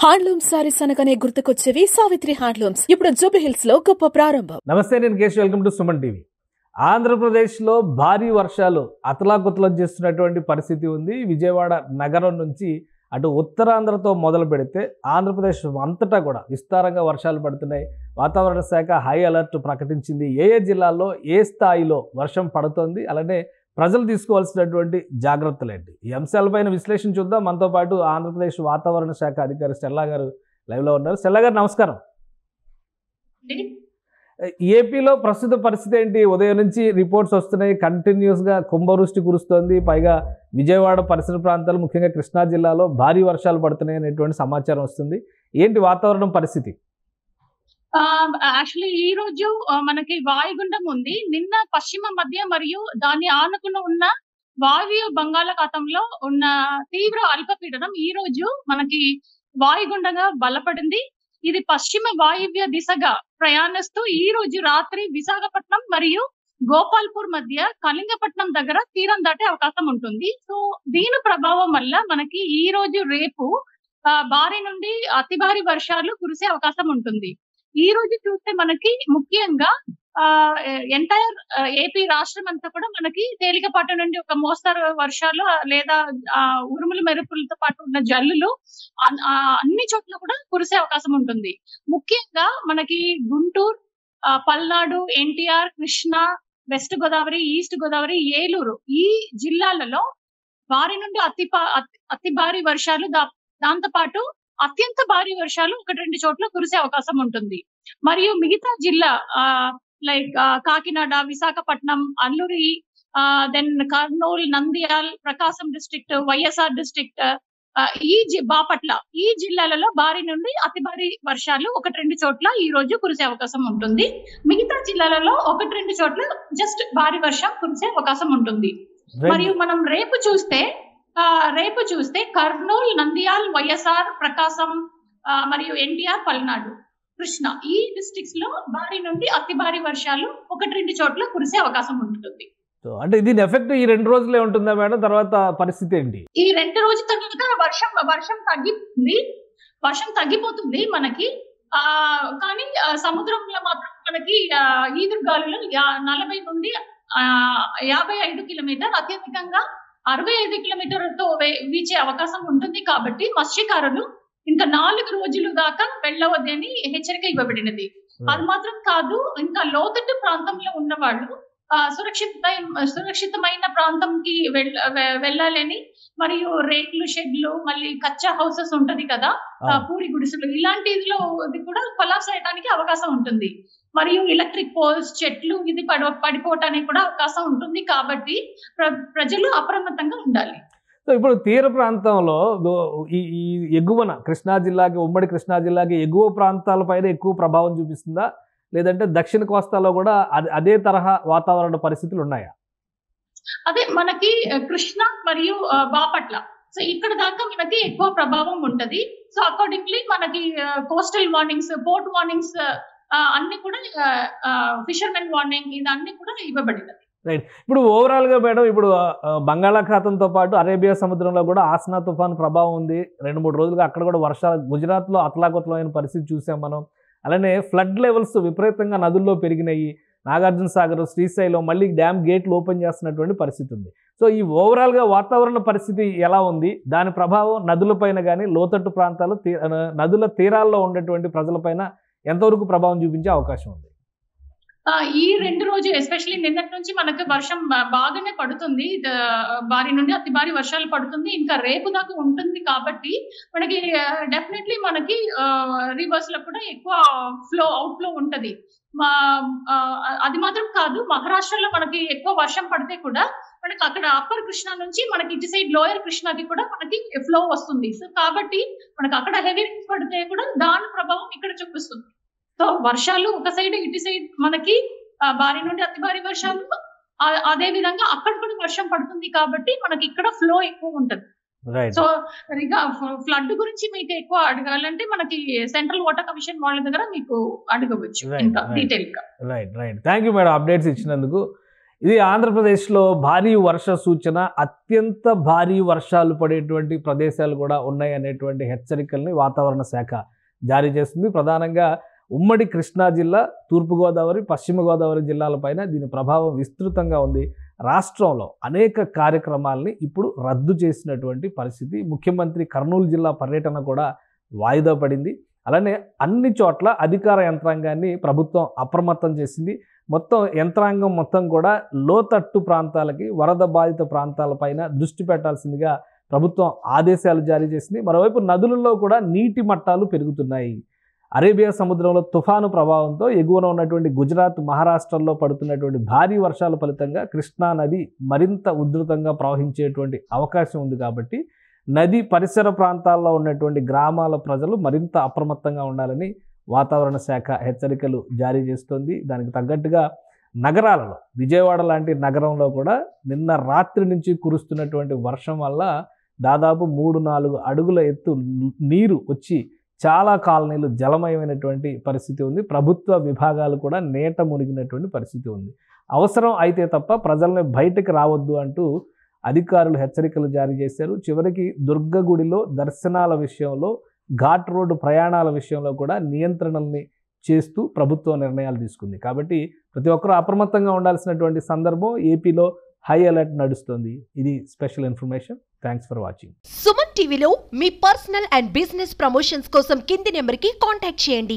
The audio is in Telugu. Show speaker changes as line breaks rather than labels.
హ్యాండ్లూమ్ సారీస్ అనగానే గుర్తుకొచ్చేవి సావిత్రి హ్యాండ్లూమ్స్. ఇప్పుడు జూబ్లీహిల్స్ లో గొప్ప ప్రారంభం.
నమస్తే, నేను Keshav. Welcome to Suman TV. ఆంధ్రప్రదేశ్లో భారీ వర్షాలు అతలాకుతలం చేస్తున్నటువంటి పరిస్థితి ఉంది. విజయవాడ నగరం నుంచి అటు ఉత్తరాంధ్రతో మొదలు పెడితే ఆంధ్రప్రదేశ్ అంతటా కూడా విస్తారంగా వర్షాలు పడుతున్నాయి. వాతావరణ శాఖ హై అలర్ట్ ప్రకటించింది. ఏ జిల్లాల్లో ఏ స్థాయిలో వర్షం పడుతోంది, అలానే ప్రజలు తీసుకోవాల్సినటువంటి జాగ్రత్తలు ఏంటి, ఈ అంశాలపైన విశ్లేషణ చూద్దాం. మనతో పాటు ఆంధ్రప్రదేశ్ వాతావరణ శాఖ అధికారి స్టెల్లా గారు లైవ్లో ఉన్నారు. స్టెల్లా గారు నమస్కారం. ఏపీలో ప్రస్తుత పరిస్థితి ఏంటి? ఉదయం నుంచి రిపోర్ట్స్ వస్తున్నాయి, కంటిన్యూస్గా కుంభవృష్టి కురుస్తోంది. పైగా విజయవాడ పరిసర ప్రాంతాలు, ముఖ్యంగా కృష్ణా జిల్లాలో భారీ వర్షాలు పడుతున్నాయి అనేటువంటి సమాచారం వస్తుంది. ఏంటి వాతావరణం పరిస్థితి?
యాక్చువల్లీ ఈ రోజు మనకి వాయుగుండం ఉంది. నిన్న పశ్చిమ మధ్య మరియు దాన్ని ఆనుకుని ఉన్న వాయువ్య బంగాళాఖాతంలో ఉన్న తీవ్ర అల్పపీడనం ఈ రోజు మనకి వాయుగుండంగా బలపడింది. ఇది పశ్చిమ వాయువ్య దిశగా ప్రయాణిస్తూ ఈ రోజు రాత్రి విశాఖపట్నం మరియు గోపాల్పూర్ మధ్య కళింగపట్నం దగ్గర తీరం దాటే అవకాశం ఉంటుంది. సో దీని ప్రభావం వల్ల మనకి ఈ రోజు రేపు భారీ నుండి అతి భారీ వర్షాలు కురిసే అవకాశం ఉంటుంది. ఈ రోజు చూస్తే మనకి ముఖ్యంగా ఎంటైర్ ఏపీ రాష్ట్రం అంతా కూడా మనకి తేలికపాటి నుండి ఒక మోస్తరు వర్షాలు లేదా ఉరుములు మెరుపులతో పాటు ఉన్న జల్లులు అన్ని చోట్ల కూడా కురిసే అవకాశం ఉంటుంది. ముఖ్యంగా మనకి గుంటూరు, పల్నాడు, ఎన్టీఆర్, కృష్ణా, వెస్ట్ గోదావరి, ఈస్ట్ గోదావరి, ఏలూరు ఈ జిల్లాలలో భారీ నుండి అతి భారీ వర్షాలు, దాంతో పాటు అత్యంత భారీ వర్షాలు 1-2 చోట్ల కురిసే అవకాశం ఉంటుంది. మరియు మిగతా జిల్లా లైక్ కాకినాడ, విశాఖపట్నం, అల్లూరి, దెన్ కర్నూలు, నంద్యాల్, ప్రకాశం డిస్ట్రిక్ట్, వైఎస్ఆర్ డిస్ట్రిక్ట్, బాపట్ల ఈ జిల్లాలలో భారీ నుండి అతి భారీ వర్షాలు 1-2 చోట్ల ఈ రోజు కురిసే అవకాశం ఉంటుంది. మిగతా జిల్లాలలో 1-2 చోట్ల జస్ట్ భారీ వర్షం కురిసే అవకాశం ఉంటుంది. మరియు మనం రేపు చూస్తే కర్నూలు, నంద్యాల్, వైఎస్ఆర్, ప్రకాశం మరియు ఎన్టీఆర్, పల్నాడు, కృష్ణ ఈ డిస్ట్రిక్ట్స్ లో భారీ నుండి అతి భారీ వర్షాలు 1-2 చోట్ల కురిసే అవకాశం ఉంటుంది.
అంటే దీని ఎఫెక్ట్ ఈ 2 రోజులే ఉంటుందా మేడం? తర్వాత పరిస్థితి ఏంటి?
ఈ 2 రోజుల తర్వాత వర్షం తగ్గిపోతుంది మనకి. కానీ సముద్రంలో మాత్రం మనకి ఈదురుగాలులు 40 నుండి 55 కిలోమీటర్, అత్యధికంగా 65 కిలోమీటర్లతో వీచే అవకాశం ఉంటుంది. కాబట్టి మత్స్యకారులు ఇంకా 4 రోజుల దాకా వెళ్ళవద్దని హెచ్చరిక ఇవ్వబడినది. అది మాత్రం కాదు, ఇంకా లోతట్టు ప్రాంతంలో ఉన్న వాళ్ళు సురక్షితమైన ప్రాంతంకి వెళ్ళాలని, మరియు రేకులు షెడ్లు, మళ్ళీ కచ్చా హౌసెస్ ఉంటది కదా, పూరి గుడిసెలు, ఇలాంటిలో కూడా కొలాప్స్ అయ్యడానికి అవకాశం ఉంటుంది. మరియు ఎలక్ట్రిక్ పోల్స్, చెట్లు ఇది పడిపోవటానికి కూడా అవకాశం ఉంటుంది. కాబట్టి ప్రజలు అప్రమత్తంగా ఉండాలి.
సో ఇప్పుడు తీర ప్రాంతంలో ఈ ఎగువన కృష్ణా జిల్లాకి, ఉమ్మడి కృష్ణా జిల్లాకి ఎగువ ప్రాంతాలపైన ఎక్కువ ప్రభావం చూపిస్తుందా, లేదంటే దక్షిణ కోస్తాలో కూడా అదే తరహా వాతావరణ పరిస్థితులు ఉన్నాయా?
అదే మనకి కృష్ణ మరియు బాపట్ల, సో ఇక్కడ దాకా మనకి ఎక్కువ ప్రభావం ఉంటది. సో అకార్డింగ్లీ మనకి కోస్టల్ వార్నింగ్స్, పోర్ట్ వార్నింగ్స్ అన్ని కూడా, ఫిషర్మెన్ వార్నింగ్ ఇదన్నీ కూడా ఇవ్వబడినది.
రైట్. ఇప్పుడు ఓవరాల్గా మేడం, ఇప్పుడు బంగాళాఖాతంతో పాటు అరేబియా సముద్రంలో కూడా ఆస్నా తుఫాన్ ప్రభావం ఉంది. 2-3 రోజులుగా అక్కడ కూడా వర్షాలు, గుజరాత్లో అతలాకుతలమైన పరిస్థితి చూసాం మనం. అలానే ఫ్లడ్ లెవెల్స్ విపరీతంగా నదుల్లో పెరిగినాయి. నాగార్జున సాగర్, శ్రీశైలం మళ్ళీ డ్యామ్ గేట్లు ఓపెన్ చేస్తున్నటువంటి పరిస్థితి ఉంది. సో ఈ ఓవరాల్గా వాతావరణ పరిస్థితి ఎలా ఉంది? దాని ప్రభావం నదులపైన కానీ, లోతట్టు ప్రాంతాలు, నదుల తీరాల్లో ఉండేటువంటి ప్రజలపైన ఎంతవరకు ప్రభావం చూపించే అవకాశం ఉంది?
ఈ 2 రోజులు ఎస్పెషల్లీ నిన్నటి నుంచి మనకు వర్షం బాగానే పడుతుంది. భారీ నుండి అతి భారీ వర్షాలు పడుతుంది. ఇంకా రేపు దాకా ఉంటుంది. కాబట్టి మనకి డెఫినెట్లీ మనకి రివర్స్ లో కూడా ఎక్కువ అవుట్ఫ్లో ఉంటది. అది మాత్రం కాదు, మహారాష్ట్రలో మనకి ఎక్కువ వర్షం పడితే కూడా మనకి అక్కడ అప్పర్ కృష్ణా నుంచి మనకి ఇటు సైడ్ లోయర్ కృష్ణాకి కూడా మనకి ఫ్లో వస్తుంది. సో కాబట్టి మనకి అక్కడ హెవీ రైన్స్ పడితే కూడా దాని ప్రభావం ఇక్కడ చూపిస్తుంది. సో వర్షాలు ఒక సైడ్, ఇటు సైడ్ మనకి భారీ నుండి అతి భారీ వర్షాలు, అదే విధంగా అక్కడ కూడా వర్షం పడుతుంది. కాబట్టి మనకి ఇక్కడ ఫ్లో ఎక్కువ ఉంటది. సో ఇక ఫ్లడ్ గురించి మీకు ఎక్కువ అడగాలంటే మనకి సెంట్రల్ వాటర్ కమిషన్ వాళ్ళ దగ్గర మీకు అడగవచ్చు ఇంకా డీటెయిల్ గా.
Right. Thank you madam, updates ఇచ్చినందుకు. ఇది ఆంధ్రప్రదేశ్లో భారీ వర్ష సూచన, అత్యంత భారీ వర్షాలు పడేటువంటి ప్రదేశాలు కూడా ఉన్నాయి అనేటువంటి హెచ్చరికల్ని వాతావరణ శాఖ జారీ చేస్తుంది. ప్రధానంగా ఉమ్మడి కృష్ణా జిల్లా, తూర్పుగోదావరి, పశ్చిమ గోదావరి జిల్లాలపైన దీని ప్రభావం విస్తృతంగా ఉంది. రాష్ట్రంలో అనేక కార్యక్రమాలని ఇప్పుడు రద్దు చేసినటువంటి పరిస్థితి. ముఖ్యమంత్రి కర్నూలు జిల్లా పర్యటన కూడా వాయిదా పడింది. అలానే అన్ని చోట్ల అధికార యంత్రాంగాన్ని ప్రభుత్వం అప్రమత్తం చేసింది. మొత్తం యంత్రాంగం మొత్తం కూడా లోతట్టు ప్రాంతాలకి, వరద బాధిత ప్రాంతాలపైన దృష్టి పెట్టాల్సిందిగా ప్రభుత్వం ఆదేశాలు జారీ చేసింది. మరోవైపు నదులలో కూడా నీటి మట్టాలు పెరుగుతున్నాయి. అరేబియా సముద్రంలో తుఫాను ప్రభావంతో ఎగువన ఉన్నటువంటి గుజరాత్, మహారాష్ట్రలో పడుతున్నటువంటి భారీ వర్షాల ఫలితంగా కృష్ణా నది మరింత ఉధృతంగా ప్రవహించేటువంటి అవకాశం ఉంది. కాబట్టి నది పరిసర ప్రాంతాల్లో ఉన్నటువంటి గ్రామాల ప్రజలు మరింత అప్రమత్తంగా ఉండాలని వాతావరణ శాఖ హెచ్చరికలు జారీ చేస్తోంది. దానికి తగ్గట్టుగా నగరాలలో, విజయవాడ లాంటి నగరంలో కూడా నిన్న రాత్రి నుంచి కురుస్తున్నటువంటి వర్షం వల్ల దాదాపు 3-4 అడుగుల ఎత్తు నీరు వచ్చి చాలా కాలనీలు జలమయమైనటువంటి పరిస్థితి ఉంది. ప్రభుత్వ విభాగాలు కూడా నేట మునిగినటువంటి పరిస్థితి ఉంది. అవసరం అయితే తప్ప ప్రజల్ని బయటకు రావద్దు అంటూ అధికారులు హెచ్చరికలు జారీ చేశారు. చివరికి దుర్గగుడిలో దర్శనాల విషయంలో, ఘాట్ రోడ్డు ప్రయాణాల విషయంలో కూడా నియంత్రణల్ని చేస్తూ ప్రభుత్వం నిర్ణయాలు తీసుకుంది. కాబట్టి ప్రతి ఒక్కరూ అప్రమత్తంగా ఉండాల్సినటువంటి సందర్భం. ఏపీలో హై అలర్ట్ నడుస్తుంది. ఇది special information. Thanks for watching.
Suman టీవీలో మీ పర్సనల్ అండ్ బిజినెస్ ప్రమోషన్స్ కోసం కింది నెంబర్కి కాంటాక్ట్ చేయండి.